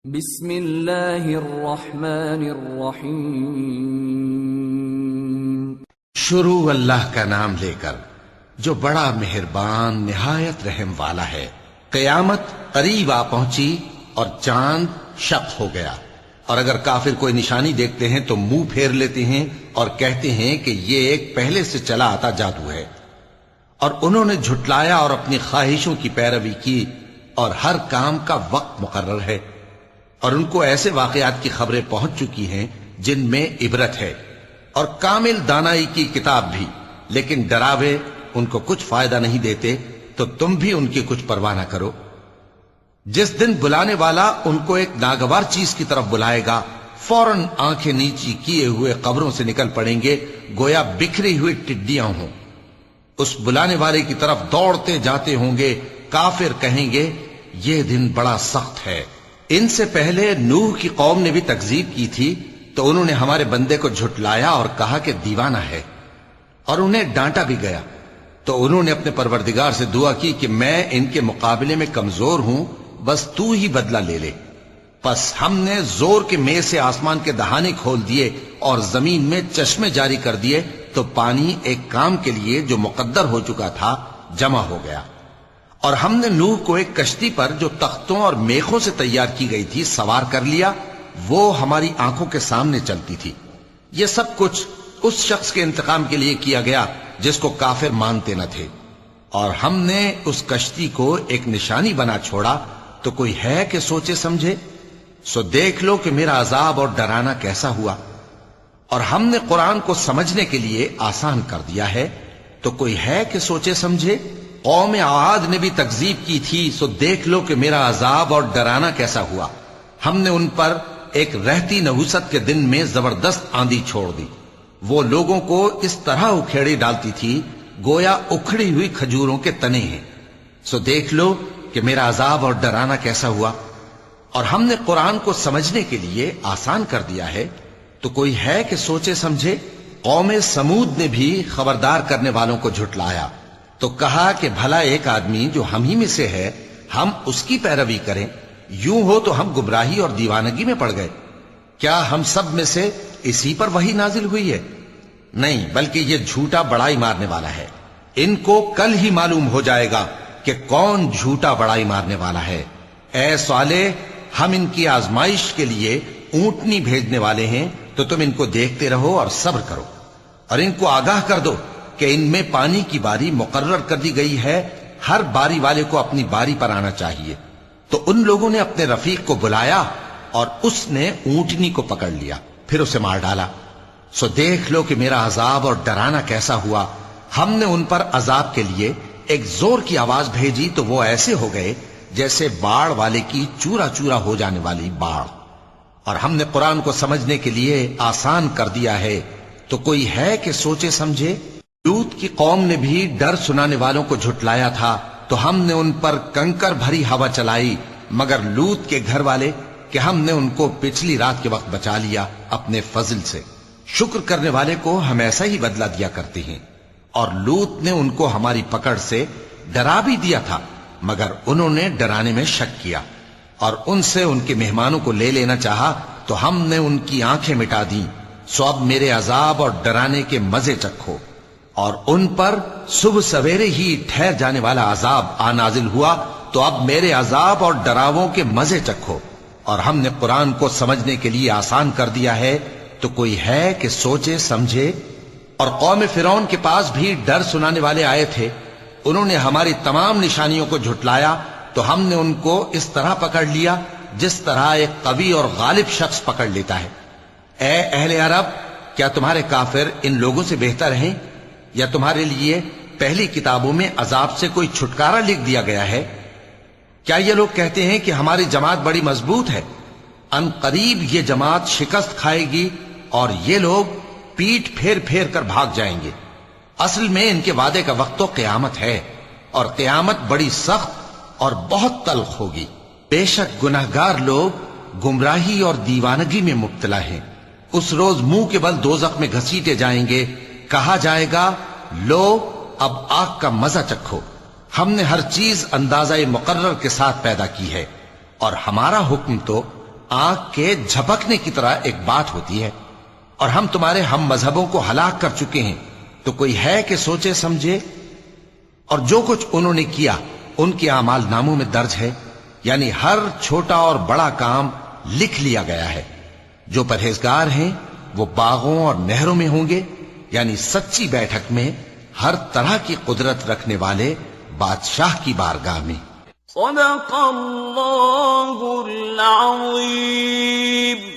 بسم اللہ الرحمن الرحیم۔ شروع اللہ کا نام لے کر جو بڑا مہربان نہایت رحم والا ہے۔ قیامت قریب آ پہنچی اور چاند شق ہو گیا، اور اگر کافر کوئی نشانی دیکھتے ہیں تو منہ پھیر لیتے ہیں اور کہتے ہیں کہ یہ ایک پہلے سے چلا آتا جادو ہے، اور انہوں نے جھٹلایا اور اپنی خواہشوں کی پیروی کی، اور ہر کام کا وقت مقرر ہے، اور ان کو ایسے واقعات کی خبریں پہنچ چکی ہیں جن میں عبرت ہے، اور کامل دانائی کی کتاب بھی، لیکن ڈراوے ان کو کچھ فائدہ نہیں دیتے، تو تم بھی ان کی کچھ پرواہ نہ کرو۔ جس دن بلانے والا ان کو ایک ناگوار چیز کی طرف بلائے گا، فوراً آنکھیں نیچی کیے ہوئے قبروں سے نکل پڑیں گے گویا بکھری ہوئی ٹڈیاں ہوں۔ اس بلانے والے کی طرف دوڑتے جاتے ہوں گے۔ کافر کہیں گے یہ دن بڑا سخت ہے۔ ان سے پہلے نوح کی قوم نے بھی تکذیب کی تھی، تو انہوں نے ہمارے بندے کو جھٹلایا اور کہا کہ دیوانہ ہے، اور انہیں ڈانٹا بھی گیا۔ تو انہوں نے اپنے پروردگار سے دعا کی کہ میں ان کے مقابلے میں کمزور ہوں، بس تو ہی بدلہ لے لے۔ پس ہم نے زور کے مے سے آسمان کے دہانے کھول دیے اور زمین میں چشمے جاری کر دیے، تو پانی ایک کام کے لیے جو مقدر ہو چکا تھا جمع ہو گیا۔ اور ہم نے نوح کو ایک کشتی پر جو تختوں اور میخوں سے تیار کی گئی تھی سوار کر لیا، وہ ہماری آنکھوں کے سامنے چلتی تھی۔ یہ سب کچھ اس شخص کے انتقام کے لیے کیا گیا جس کو کافر مانتے نہ تھے، اور ہم نے اس کشتی کو ایک نشانی بنا چھوڑا، تو کوئی ہے کہ سوچے سمجھے؟ سو دیکھ لو کہ میرا عذاب اور ڈرانا کیسا ہوا۔ اور ہم نے قرآن کو سمجھنے کے لیے آسان کر دیا ہے، تو کوئی ہے کہ سوچے سمجھے؟ قوم عاد نے بھی تکذیب کی تھی، سو دیکھ لو کہ میرا عذاب اور ڈرانا کیسا ہوا۔ ہم نے ان پر ایک رہتی نحوست کے دن میں زبردست آندھی چھوڑ دی، وہ لوگوں کو اس طرح اکھیڑی ڈالتی تھی گویا اکھڑی ہوئی کھجوروں کے تنے ہیں۔ سو دیکھ لو کہ میرا عذاب اور ڈرانا کیسا ہوا۔ اور ہم نے قرآن کو سمجھنے کے لیے آسان کر دیا ہے، تو کوئی ہے کہ سوچے سمجھے؟ قوم سمود نے بھی خبردار کرنے والوں کو جھٹلایا، تو کہا کہ بھلا ایک آدمی جو ہم ہی میں سے ہے، ہم اس کی پیروی کریں؟ یوں ہو تو ہم گمراہی اور دیوانگی میں پڑ گئے۔ کیا ہم سب میں سے اسی پر وحی نازل ہوئی ہے؟ نہیں، بلکہ یہ جھوٹا بڑائی مارنے والا ہے۔ ان کو کل ہی معلوم ہو جائے گا کہ کون جھوٹا بڑائی مارنے والا ہے۔ اے صالح، ہم ان کی آزمائش کے لیے اونٹنی بھیجنے والے ہیں، تو تم ان کو دیکھتے رہو اور صبر کرو، اور ان کو آگاہ کر دو کہ ان میں پانی کی باری مقرر کر دی گئی ہے، ہر باری والے کو اپنی باری پر آنا چاہیے۔ تو ان لوگوں نے اپنے رفیق کو بلایا، اور اس نے اونٹنی کو پکڑ لیا، پھر اسے مار ڈالا۔ سو دیکھ لو کہ میرا عذاب اور ڈرانا کیسا ہوا۔ ہم نے ان پر عذاب کے لیے ایک زور کی آواز بھیجی، تو وہ ایسے ہو گئے جیسے باڑ والے کی چورا چورا ہو جانے والی باڑ۔ اور ہم نے قرآن کو سمجھنے کے لیے آسان کر دیا ہے، تو کوئی ہے کہ سوچے سمجھے؟ لوط کی قوم نے بھی ڈر سنانے والوں کو جھٹلایا تھا، تو ہم نے ان پر کنکر بھری ہوا چلائی، مگر لوط کے گھر والے کہ ہم نے ان کو پچھلی رات کے وقت بچا لیا اپنے فضل سے۔ شکر کرنے والے کو ہم ایسا ہی بدلہ دیا کرتے ہیں۔ اور لوط نے ان کو ہماری پکڑ سے ڈرا بھی دیا تھا، مگر انہوں نے ڈرانے میں شک کیا، اور ان سے ان کے مہمانوں کو لے لینا چاہا، تو ہم نے ان کی آنکھیں مٹا دیں۔ سو اب میرے عذاب اور ڈرانے کے مزے چکھو۔ اور ان پر صبح سویرے ہی ٹھہر جانے والا عذاب آ نازل ہوا، تو اب میرے عذاب اور ڈراووں کے مزے چکھو۔ اور ہم نے قرآن کو سمجھنے کے لیے آسان کر دیا ہے، تو کوئی ہے کہ سوچے سمجھے؟ اور قوم فرعون کے پاس بھی ڈر سنانے والے آئے تھے، انہوں نے ہماری تمام نشانیوں کو جھٹلایا، تو ہم نے ان کو اس طرح پکڑ لیا جس طرح ایک قوی اور غالب شخص پکڑ لیتا ہے۔ اے اہل عرب، کیا تمہارے کافر ان لوگوں سے بہتر ہیں؟ یا تمہارے لیے پہلی کتابوں میں عذاب سے کوئی چھٹکارا لکھ دیا گیا ہے؟ کیا یہ لوگ کہتے ہیں کہ ہماری جماعت بڑی مضبوط ہے؟ ان قریب یہ جماعت شکست کھائے گی، اور یہ لوگ پیٹ پھیر پھیر کر بھاگ جائیں گے۔ اصل میں ان کے وعدے کا وقت تو قیامت ہے، اور قیامت بڑی سخت اور بہت تلخ ہوگی۔ بے شک گناہگار لوگ گمراہی اور دیوانگی میں مبتلا ہیں۔ اس روز منہ کے بل دوزخ میں گھسیٹے جائیں گے، کہا جائے گا لو اب آگ کا مزہ چکھو۔ ہم نے ہر چیز اندازہ مقرر کے ساتھ پیدا کی ہے، اور ہمارا حکم تو آنکھ کے جھپکنے کی طرح ایک بات ہوتی ہے، اور ہم تمہارے ہم مذہبوں کو ہلاک کر چکے ہیں، تو کوئی ہے کہ سوچے سمجھے؟ اور جو کچھ انہوں نے کیا ان کے اعمال ناموں میں درج ہے، یعنی ہر چھوٹا اور بڑا کام لکھ لیا گیا ہے۔ جو پرہیزگار ہیں وہ باغوں اور نہروں میں ہوں گے، یعنی سچی بیٹھک میں ہر طرح کی قدرت رکھنے والے بادشاہ کی بارگاہ میں۔ صدق اللہ العظیم۔